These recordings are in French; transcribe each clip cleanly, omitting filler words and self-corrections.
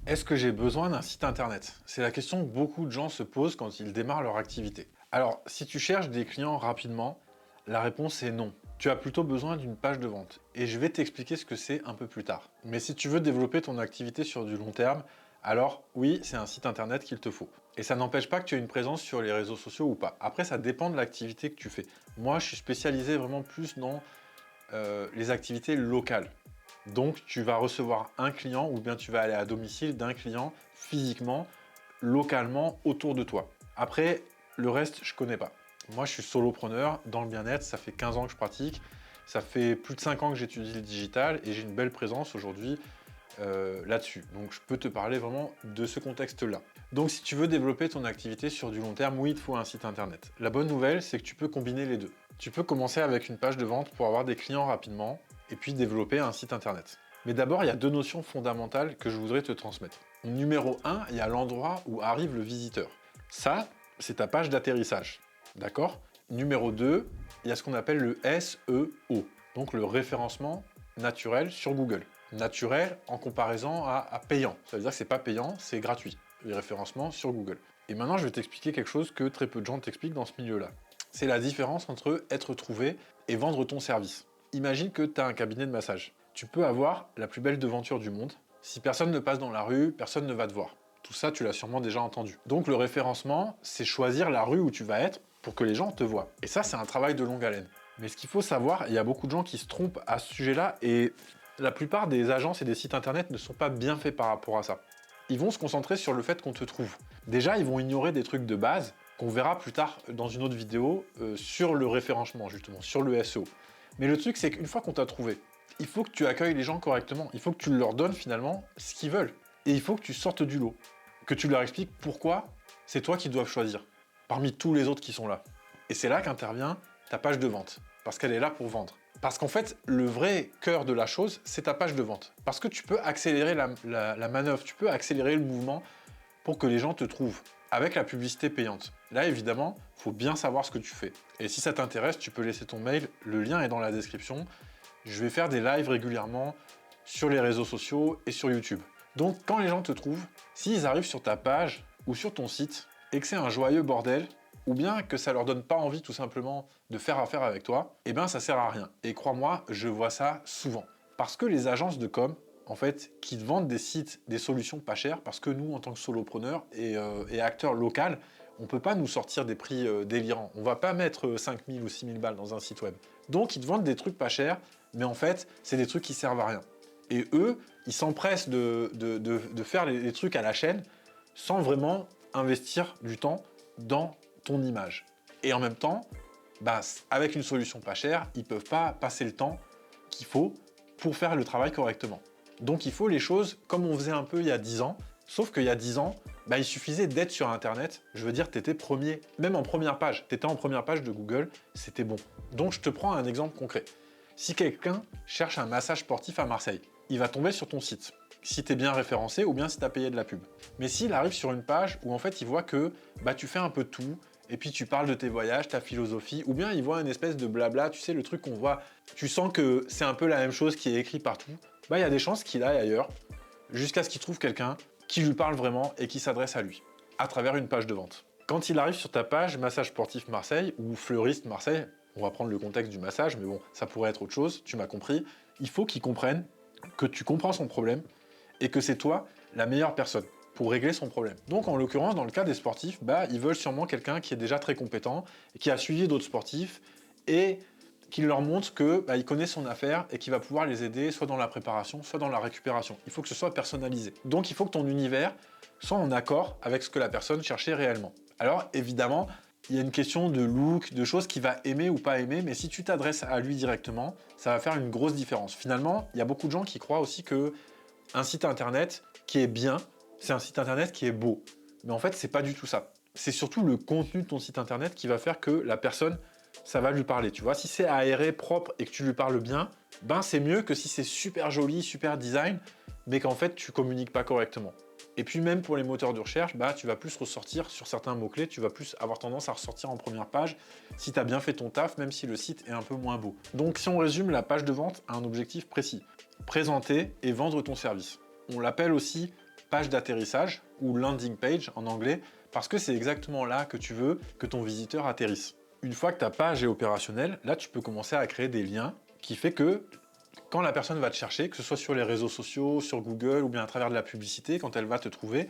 Est-ce que j'ai besoin d'un site internet? C'est la question que beaucoup de gens se posent quand ils démarrent leur activité. Alors, si tu cherches des clients rapidement, la réponse est non. Tu as plutôt besoin d'une page de vente. Et je vais t'expliquer ce que c'est un peu plus tard. Mais si tu veux développer ton activité sur du long terme, alors oui, c'est un site internet qu'il te faut. Et ça n'empêche pas que tu aies une présence sur les réseaux sociaux ou pas. Après, ça dépend de l'activité que tu fais. Moi, je suis spécialisé vraiment plus dans les activités locales. Donc, tu vas recevoir un client ou bien tu vas aller à domicile d'un client physiquement, localement, autour de toi. Après, le reste, je connais pas. Moi, je suis solopreneur dans le bien-être. Ça fait 15 ans que je pratique. Ça fait plus de 5 ans que j'étudie le digital et j'ai une belle présence aujourd'hui là-dessus. Donc, je peux te parler vraiment de ce contexte-là. Donc, si tu veux développer ton activité sur du long terme, oui, il te faut un site internet. La bonne nouvelle, c'est que tu peux combiner les deux. Tu peux commencer avec une page de vente pour avoir des clients rapidement et puis développer un site internet. Mais d'abord, il y a deux notions fondamentales que je voudrais te transmettre. Numéro 1, il y a l'endroit où arrive le visiteur. Ça, c'est ta page d'atterrissage. D'accord? Numéro 2, il y a ce qu'on appelle le SEO, donc le référencement naturel sur Google. Naturel en comparaison à payant. Ça veut dire que c'est pas payant, c'est gratuit, les référencements sur Google. Et maintenant, je vais t'expliquer quelque chose que très peu de gens t'expliquent dans ce milieu-là. C'est la différence entre être trouvé et vendre ton service. Imagine que tu as un cabinet de massage. Tu peux avoir la plus belle devanture du monde. Si personne ne passe dans la rue, personne ne va te voir. Tout ça, tu l'as sûrement déjà entendu. Donc le référencement, c'est choisir la rue où tu vas être pour que les gens te voient. Et ça, c'est un travail de longue haleine. Mais ce qu'il faut savoir, il y a beaucoup de gens qui se trompent à ce sujet-là et la plupart des agences et des sites internet ne sont pas bien faits par rapport à ça. Ils vont se concentrer sur le fait qu'on te trouve. Déjà, ils vont ignorer des trucs de base qu'on verra plus tard dans une autre vidéo sur le référencement, justement, sur le SEO. Mais le truc, c'est qu'une fois qu'on t'a trouvé, il faut que tu accueilles les gens correctement. Il faut que tu leur donnes finalement ce qu'ils veulent. Et il faut que tu sortes du lot. Que tu leur expliques pourquoi c'est toi qui doivent choisir, parmi tous les autres qui sont là. Et c'est là qu'intervient ta page de vente. Parce qu'elle est là pour vendre. Parce qu'en fait, le vrai cœur de la chose, c'est ta page de vente. Parce que tu peux accélérer la manœuvre, tu peux accélérer le mouvement pour que les gens te trouvent avec la publicité payante. Là, évidemment, il faut bien savoir ce que tu fais. Et si ça t'intéresse, tu peux laisser ton mail, le lien est dans la description. Je vais faire des lives régulièrement sur les réseaux sociaux et sur YouTube. Donc, quand les gens te trouvent, s'ils arrivent sur ta page ou sur ton site et que c'est un joyeux bordel, ou bien que ça leur donne pas envie tout simplement de faire affaire avec toi, eh ben ça sert à rien. Et crois-moi, je vois ça souvent. Parce que les agences de com, en fait, qui te vendent des sites, des solutions pas chères, parce que nous, en tant que solopreneurs et acteurs locaux, on peut pas nous sortir des prix délirants. On va pas mettre 5 000 ou 6 000 balles dans un site web. Donc, ils te vendent des trucs pas chers, mais en fait, c'est des trucs qui servent à rien. Et eux, ils s'empressent de faire les trucs à la chaîne sans vraiment investir du temps dans ton image. Et en même temps, bah, avec une solution pas chère, ils peuvent pas passer le temps qu'il faut pour faire le travail correctement. Donc il faut les choses comme on faisait un peu il y a 10 ans, sauf qu'il y a 10 ans, bah, il suffisait d'être sur Internet, je veux dire, tu étais premier, même en première page, tu étais en première page de Google, c'était bon. Donc je te prends un exemple concret. Si quelqu'un cherche un massage sportif à Marseille, il va tomber sur ton site, si tu es bien référencé ou bien si tu as payé de la pub. Mais s'il arrive sur une page où en fait il voit que bah, tu fais un peu de tout, et puis tu parles de tes voyages, ta philosophie, ou bien il voit une espèce de blabla, tu sais, le truc qu'on voit, tu sens que c'est un peu la même chose qui est écrit partout, bah il y a des chances qu'il aille ailleurs, jusqu'à ce qu'il trouve quelqu'un qui lui parle vraiment et qui s'adresse à lui, à travers une page de vente. Quand il arrive sur ta page Massage Sportif Marseille ou Fleuriste Marseille, on va prendre le contexte du massage, mais bon, ça pourrait être autre chose, tu m'as compris, il faut qu'il comprenne que tu comprends son problème et que c'est toi la meilleure personne pour régler son problème. Donc en l'occurrence, dans le cas des sportifs, bah, ils veulent sûrement quelqu'un qui est déjà très compétent, qui a suivi d'autres sportifs et qui leur montre que bah, il connaît son affaire et qui va pouvoir les aider soit dans la préparation, soit dans la récupération. Il faut que ce soit personnalisé. Donc il faut que ton univers soit en accord avec ce que la personne cherchait réellement. Alors évidemment, il y a une question de look, de choses qu'il va aimer ou pas aimer, mais si tu t'adresses à lui directement, ça va faire une grosse différence. Finalement, il y a beaucoup de gens qui croient aussi que un site internet qui est bien, c'est un site internet qui est beau. Mais en fait, c'est pas du tout ça. C'est surtout le contenu de ton site internet qui va faire que la personne, ça va lui parler. Tu vois, si c'est aéré, propre et que tu lui parles bien, ben c'est mieux que si c'est super joli, super design, mais qu'en fait tu communiques pas correctement. Et puis même pour les moteurs de recherche, bah, tu vas plus ressortir sur certains mots-clés, tu vas plus avoir tendance à ressortir en première page si tu as bien fait ton taf, même si le site est un peu moins beau. Donc si on résume, la page de vente a un objectif précis. Présenter et vendre ton service. On l'appelle aussi page d'atterrissage ou landing page en anglais, parce que c'est exactement là que tu veux que ton visiteur atterrisse. Une fois que ta page est opérationnelle, là tu peux commencer à créer des liens qui fait que quand la personne va te chercher, que ce soit sur les réseaux sociaux, sur Google ou bien à travers de la publicité, quand elle va te trouver,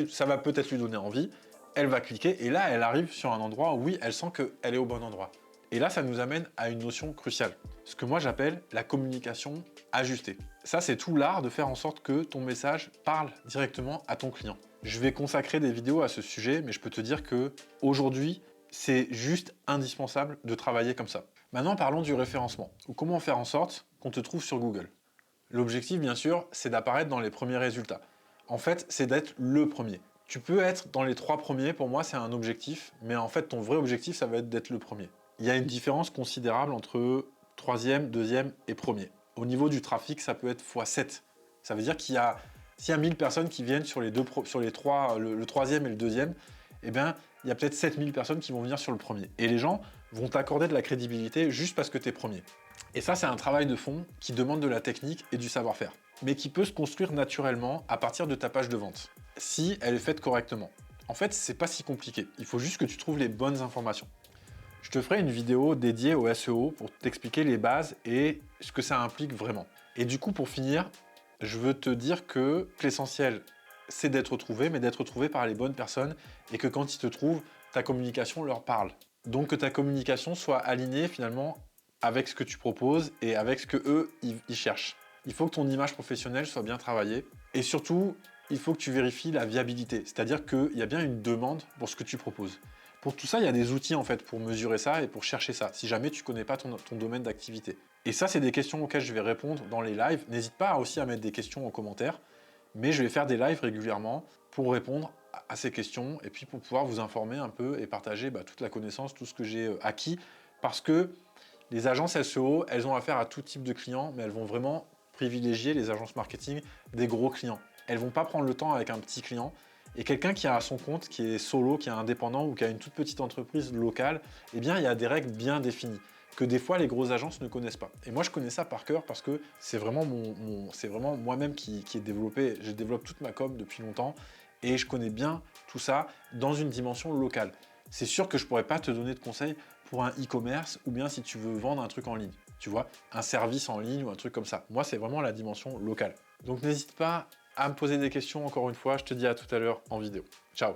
ça va peut-être lui donner envie, elle va cliquer et là elle arrive sur un endroit où oui, elle sent qu'elle est au bon endroit. Et là, ça nous amène à une notion cruciale, ce que moi j'appelle la communication ajustée. Ça, c'est tout l'art de faire en sorte que ton message parle directement à ton client. Je vais consacrer des vidéos à ce sujet, mais je peux te dire que aujourd'hui, c'est juste indispensable de travailler comme ça. Maintenant, parlons du référencement, ou comment faire en sorte qu'on te trouve sur Google. L'objectif, bien sûr, c'est d'apparaître dans les premiers résultats. En fait, c'est d'être le premier. Tu peux être dans les 3 premiers, pour moi, c'est un objectif, mais en fait, ton vrai objectif, ça va être d'être le premier. Il y a une différence considérable entre 3e, 2e et 1er. Au niveau du trafic, ça peut être x7. Ça veut dire s'il y a 1000 personnes qui viennent sur les 3, le 3e et le 2e, eh bien, il y a peut-être 7000 personnes qui vont venir sur le premier. Et les gens vont t'accorder de la crédibilité juste parce que tu es premier. Et ça, c'est un travail de fond qui demande de la technique et du savoir-faire, mais qui peut se construire naturellement à partir de ta page de vente, si elle est faite correctement. En fait, c'est pas si compliqué. Il faut juste que tu trouves les bonnes informations. Je te ferai une vidéo dédiée au SEO pour t'expliquer les bases et ce que ça implique vraiment. Et du coup, pour finir, je veux te dire que l'essentiel, c'est d'être trouvé, mais d'être trouvé par les bonnes personnes et que quand ils te trouvent, ta communication leur parle. Donc que ta communication soit alignée finalement avec ce que tu proposes et avec ce que eux ils cherchent. Il faut que ton image professionnelle soit bien travaillée et surtout, il faut que tu vérifies la viabilité, c'est-à-dire qu'il y a bien une demande pour ce que tu proposes. Pour tout ça, il y a des outils en fait pour mesurer ça et pour chercher ça, si jamais tu ne connais pas ton domaine d'activité. Et ça, c'est des questions auxquelles je vais répondre dans les lives. N'hésite pas aussi à mettre des questions en commentaire, mais je vais faire des lives régulièrement pour répondre à ces questions et puis pour pouvoir vous informer un peu et partager toute la connaissance, tout ce que j'ai acquis, parce que les agences SEO, elles ont affaire à tout type de clients, mais elles vont vraiment privilégier les agences marketing des gros clients. Elles vont pas prendre le temps avec un petit client. Et quelqu'un qui a son compte, qui est solo, qui est indépendant ou qui a une toute petite entreprise locale, eh bien, il y a des règles bien définies que des fois les grosses agences ne connaissent pas. Et moi, je connais ça par cœur parce que c'est vraiment c'est vraiment moi-même qui ai développé. Je développe toute ma com depuis longtemps et je connais bien tout ça dans une dimension locale. C'est sûr que je pourrais pas te donner de conseils pour un e-commerce ou bien si tu veux vendre un truc en ligne, tu vois, un service en ligne ou un truc comme ça. Moi, c'est vraiment la dimension locale. Donc, n'hésite pas à me poser des questions encore une fois. Je te dis à tout à l'heure en vidéo. Ciao!